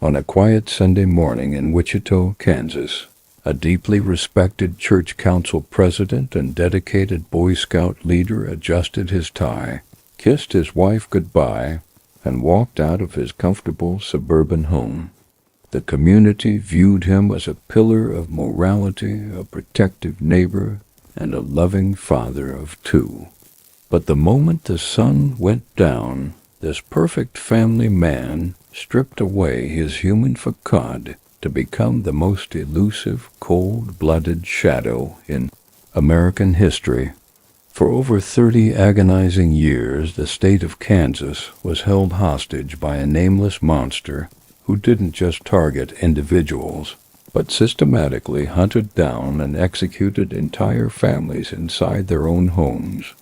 On a quiet Sunday morning in Wichita, Kansas, a deeply respected church council president and dedicated Boy Scout leader adjusted his tie, kissed his wife goodbye, and walked out of his comfortable suburban home. The community viewed him as a pillar of morality, a protective neighbor, and a loving father of two. But the moment the sun went down, this perfect family man stripped away his human facade to become the most elusive, cold-blooded shadow in American history. For over 30 agonizing years, the state of Kansas was held hostage by a nameless monster who didn't just target individuals, but systematically hunted down and executed entire families inside their own homes.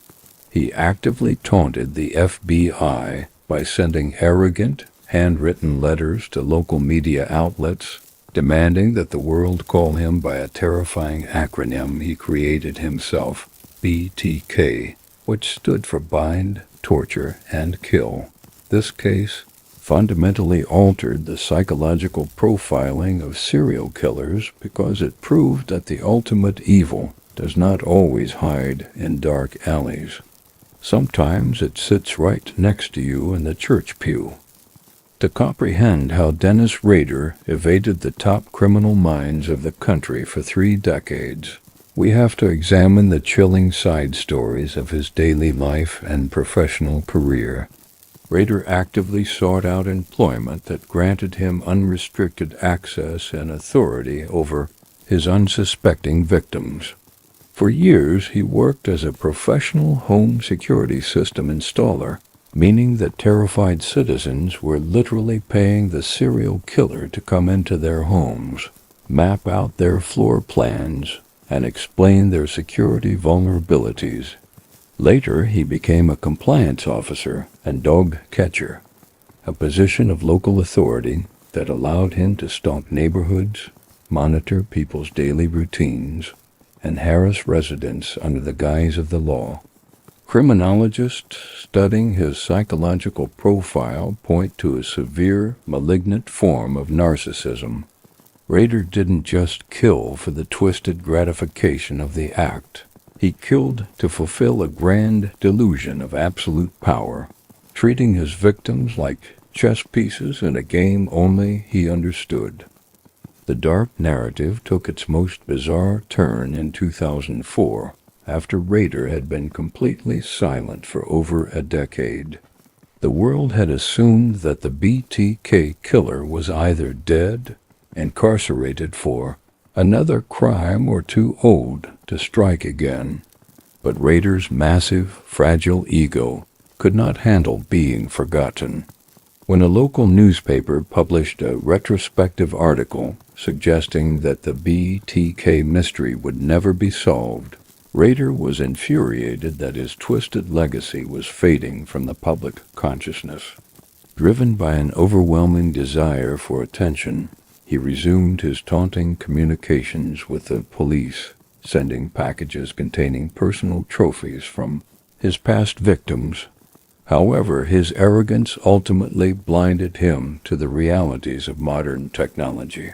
He actively taunted the FBI by sending arrogant, handwritten letters to local media outlets, demanding that the world call him by a terrifying acronym he created himself, BTK, which stood for Bind, Torture, and Kill. This case fundamentally altered the psychological profiling of serial killers because it proved that the ultimate evil does not always hide in dark alleys. Sometimes it sits right next to you in the church pew. To comprehend how Dennis Rader evaded the top criminal minds of the country for 3 decades, we have to examine the chilling side stories of his daily life and professional career. Rader actively sought out employment that granted him unrestricted access and authority over his unsuspecting victims. For years, he worked as a professional home security system installer, meaning that terrified citizens were literally paying the serial killer to come into their homes, map out their floor plans, and explain their security vulnerabilities. Later, he became a compliance officer and dog catcher, a position of local authority that allowed him to stalk neighborhoods, monitor people's daily routines, and harass residents under the guise of the law. Criminologists studying his psychological profile point to a severe, malignant form of narcissism. Rader didn't just kill for the twisted gratification of the act. He killed to fulfill a grand delusion of absolute power, treating his victims like chess pieces in a game only he understood. The dark narrative took its most bizarre turn in 2004, after Rader had been completely silent for over a decade. The world had assumed that the BTK killer was either dead, incarcerated for another crime, or too old to strike again. But Rader's massive, fragile ego could not handle being forgotten. When a local newspaper published a retrospective article suggesting that the BTK mystery would never be solved, Rader was infuriated that his twisted legacy was fading from the public consciousness. Driven by an overwhelming desire for attention, he resumed his taunting communications with the police, sending packages containing personal trophies from his past victims. However, his arrogance ultimately blinded him to the realities of modern technology.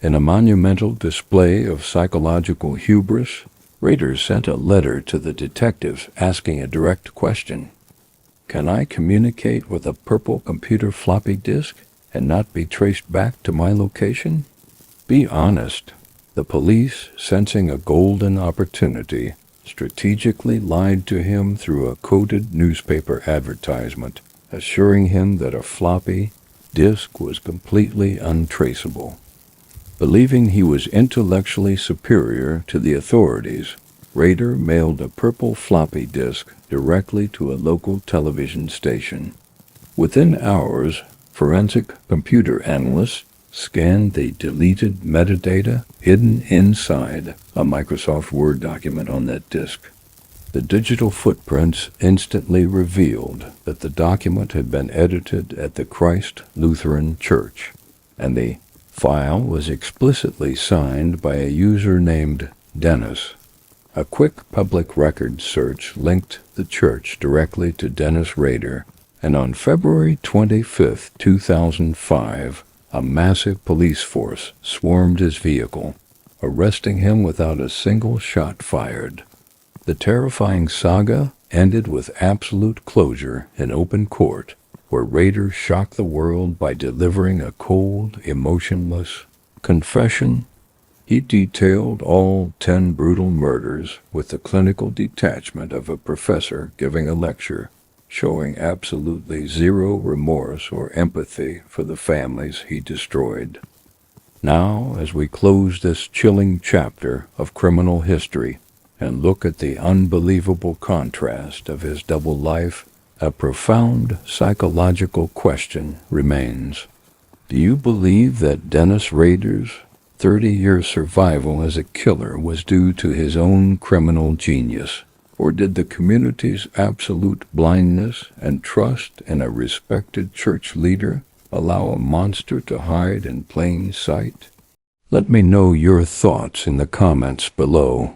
In a monumental display of psychological hubris, Rader sent a letter to the detectives asking a direct question. "Can I communicate with a purple computer floppy disk and not be traced back to my location?" Be honest. The police, sensing a golden opportunity, strategically lied to him through a coded newspaper advertisement, assuring him that a floppy disk was completely untraceable. Believing he was intellectually superior to the authorities, Rader mailed a purple floppy disk directly to a local television station. Within hours, forensic computer analysts scanned the deleted metadata hidden inside a Microsoft Word document on that disk. The digital footprints instantly revealed that the document had been edited at the Christ Lutheran Church, and the file was explicitly signed by a user named Dennis. A quick public records search linked the church directly to Dennis Rader, and on February 25, 2005, a massive police force swarmed his vehicle, arresting him without a single shot fired. The terrifying saga ended with absolute closure in open court, where Rader shocked the world by delivering a cold, emotionless confession. He detailed all 10 brutal murders with the clinical detachment of a professor giving a lecture, showing absolutely zero remorse or empathy for the families he destroyed. Now, as we close this chilling chapter of criminal history and look at the unbelievable contrast of his double life, a profound psychological question remains. Do you believe that Dennis Rader's 30-year survival as a killer was due to his own criminal genius? Or did the community's absolute blindness and trust in a respected church leader allow a monster to hide in plain sight? Let me know your thoughts in the comments below.